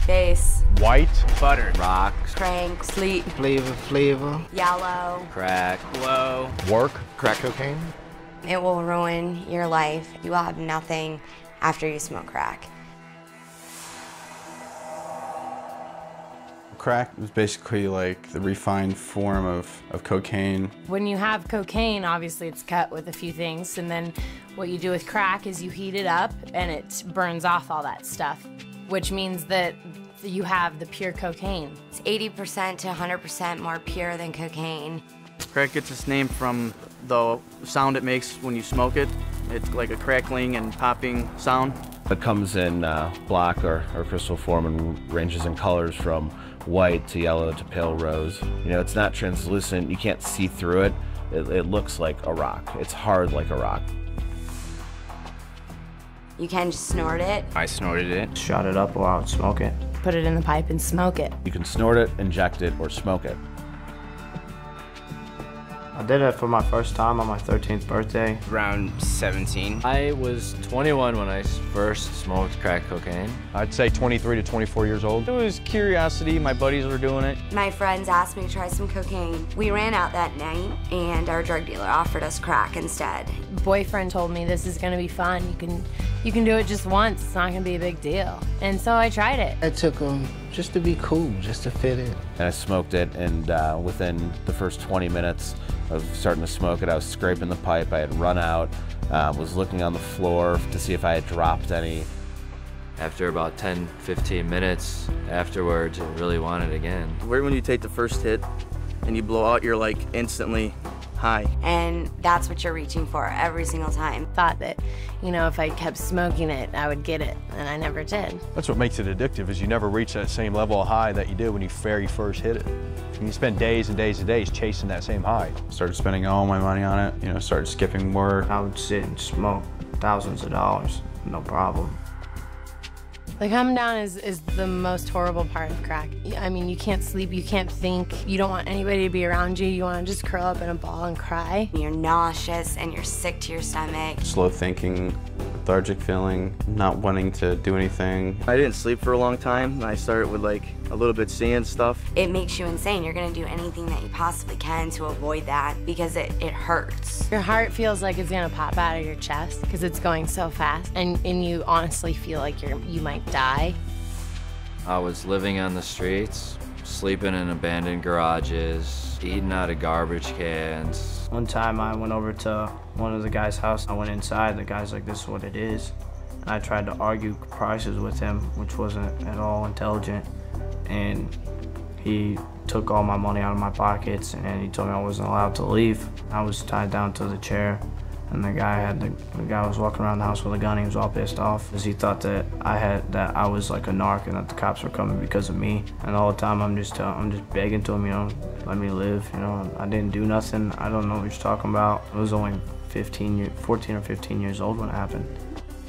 Bass. White. Butter. Rock. Crank. Sleep. Flavor. Yellow. Crack. Blow. Work. Crack cocaine. It will ruin your life. You will have nothing after you smoke crack. Crack is basically like the refined form of cocaine. When you have cocaine, obviously it's cut with a few things, and then what you do with crack is you heat it up and it burns off all that stuff, which means that you have the pure cocaine. It's 80% to 100% more pure than cocaine. Crack gets its name from the sound it makes when you smoke it. It's like a crackling and popping sound. It comes in black or crystal form and ranges in colors from white to yellow to pale rose. You know, it's not translucent. You can't see through it. It looks like a rock. It's hard like a rock. You can just snort it. I snorted it. Shot it up while I would smoke it. Put it in the pipe and smoke it. You can snort it, inject it, or smoke it. I did it for my first time on my 13th birthday. Around 17. I was 21 when I first smoked crack cocaine. I'd say 23 to 24 years old. It was curiosity. My buddies were doing it. My friends asked me to try some cocaine. We ran out that night, and our drug dealer offered us crack instead. Boyfriend told me this is gonna be fun. You can do it just once. It's not gonna be a big deal. And so I tried it. I took them just to be cool, just to fit in. And I smoked it, and within the first 20 minutes of starting to smoke it, I was scraping the pipe. I had run out, was looking on the floor to see if I had dropped any. After about 10, 15 minutes afterwards, I really wanted it again. Right when you take the first hit and you blow out, you're like instantly high. And that's what you're reaching for every single time. Thought that, you know, if I kept smoking it, I would get it, and I never did. That's what makes it addictive, is you never reach that same level of high that you did when you very first hit it. And you spend days and days and days chasing that same high. Started spending all my money on it, you know, started skipping work. I would sit and smoke thousands of dollars, no problem. The come down is the most horrible part of crack. I mean, you can't sleep, you can't think, you don't want anybody to be around you, you want to just curl up in a ball and cry. You're nauseous and you're sick to your stomach. Slow thinking, lethargic feeling, not wanting to do anything. I didn't sleep for a long time, and I started with like a little bit seeing stuff. It makes you insane. You're gonna do anything that you possibly can to avoid that because it hurts. Your heart feels like it's gonna pop out of your chest because it's going so fast, and you honestly feel like you might die. I was living on the streets, sleeping in abandoned garages, eating out of garbage cans. One time I went over to one of the guys' house. I went inside, the guy's like, this is what it is. And I tried to argue prices with him, which wasn't at all intelligent. And he took all my money out of my pockets, and he told me I wasn't allowed to leave. I was tied down to the chair, and the guy was walking around the house with a gun. He was all pissed off because he thought that I was like a narc and that the cops were coming because of me. And all the time I'm just begging to him, you know, let me live. You know, I didn't do nothing. I don't know what you're talking about. I was only 14 or 15 years old when it happened.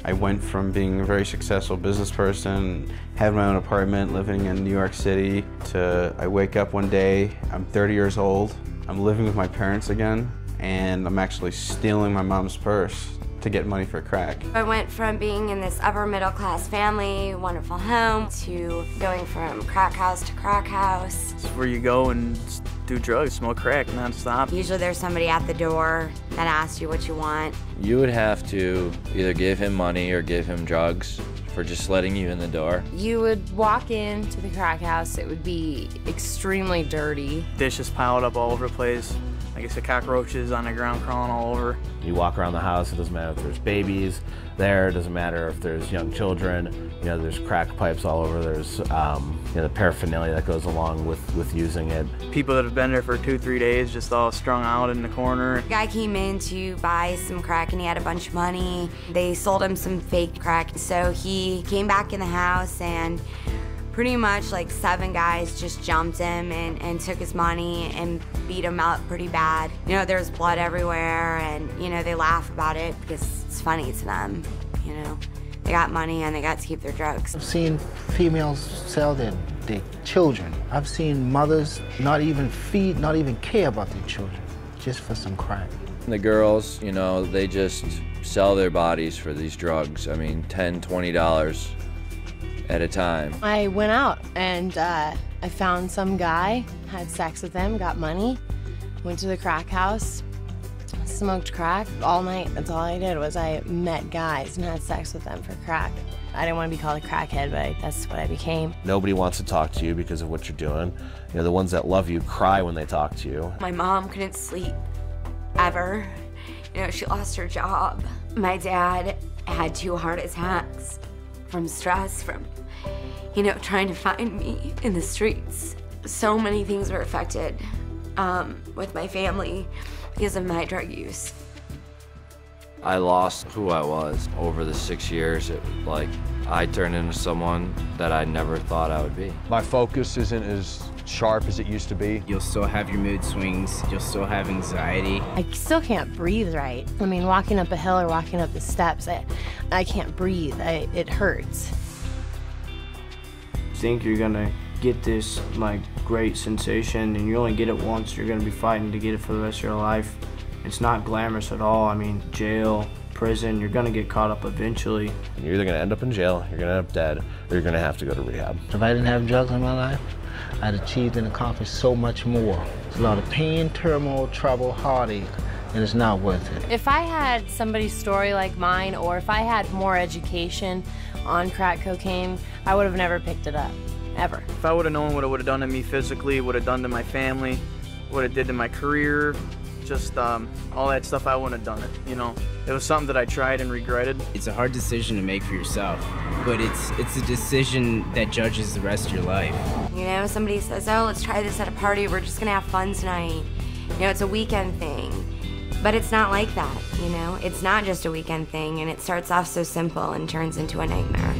I went from being a very successful business person, had my own apartment living in New York City, to I wake up one day, I'm 30 years old, I'm living with my parents again, and I'm actually stealing my mom's purse to get money for crack. I went from being in this upper middle class family, wonderful home, to going from crack house to crack house. It's where you go and do drugs, smoke crack nonstop. Usually there's somebody at the door that asks you what you want. You would have to either give him money or give him drugs for just letting you in the door. You would walk into the crack house, it would be extremely dirty. Dishes piled up all over the place. Like I said, cockroaches on the ground crawling all over. You walk around the house, it doesn't matter if there's babies there, it doesn't matter if there's young children, you know, there's crack pipes all over, there's you know, the paraphernalia that goes along with using it. People that have been there for 2-3 days just all strung out in the corner. A guy came in to buy some crack and he had a bunch of money. They sold him some fake crack. So he came back in the house and pretty much like 7 guys just jumped him and took his money and beat him up pretty bad. You know, there's blood everywhere, and you know, they laugh about it because it's funny to them. You know, they got money and they got to keep their drugs. I've seen females sell their children. I've seen mothers not even care about their children, just for some crack. The girls, you know, they just sell their bodies for these drugs. I mean, $10, $20. at a time. I went out and I found some guy, had sex with him, got money, went to the crack house, smoked crack all night. That's all I did was I met guys and had sex with them for crack. I didn't want to be called a crackhead, but that's what I became. Nobody wants to talk to you because of what you're doing. You know, the ones that love you cry when they talk to you. My mom couldn't sleep ever. You know, she lost her job. My dad had 2 heart attacks from stress, from, you know, trying to find me in the streets. So many things were affected with my family because of my drug use. I lost who I was over the 6 years. I turned into someone that I never thought I would be. My focus isn't as sharp as it used to be. You'll still have your mood swings. You'll still have anxiety. I still can't breathe right. I mean, walking up a hill or walking up the steps, I can't breathe. It hurts. You think you're gonna get this like great sensation and you only get it once, you're gonna be fighting to get it for the rest of your life. It's not glamorous at all. I mean, jail, prison, you're gonna get caught up eventually. You're either gonna end up in jail, you're gonna end up dead, or you're gonna have to go to rehab. If I didn't have drugs in my life, I'd achieved and accomplished so much more. It's a lot of pain, turmoil, trouble, heartache, and it's not worth it. If I had somebody's story like mine, or if I had more education on crack cocaine, I would have never picked it up, ever. If I would have known what it would have done to me physically, what it done to my family, what it did to my career, just all that stuff, I wouldn't have done it, you know. It was something that I tried and regretted. It's a hard decision to make for yourself, but it's a decision that judges the rest of your life. You know, somebody says, oh, let's try this at a party, we're just gonna have fun tonight. You know, it's a weekend thing. But it's not like that, you know? It's not just a weekend thing, and it starts off so simple and turns into a nightmare.